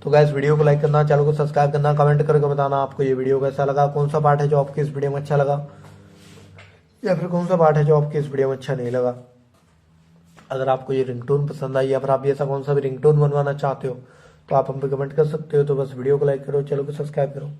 तो guys video को like करना, चैनल को सब्सक्राइब करना, कमेंट करके बताना आपको ये वीडियो कैसा लगा, कौन सा पार्ट है जो आपके इस वीडियो में अच्छा लगा या फिर कौन सा पार्ट है जो आपके इस वीडियो में अच्छा नहीं लगा। अगर आपको ये रिंगटोन पसंद आई या फिर आप ऐसा कौन सा भी रिंगटोन बनवाना चाहते हो तो आप हम पे कमेंट कर सकते हो। तो बस वीडियो को लाइक करो, चैनल को सब्सक्राइब करो।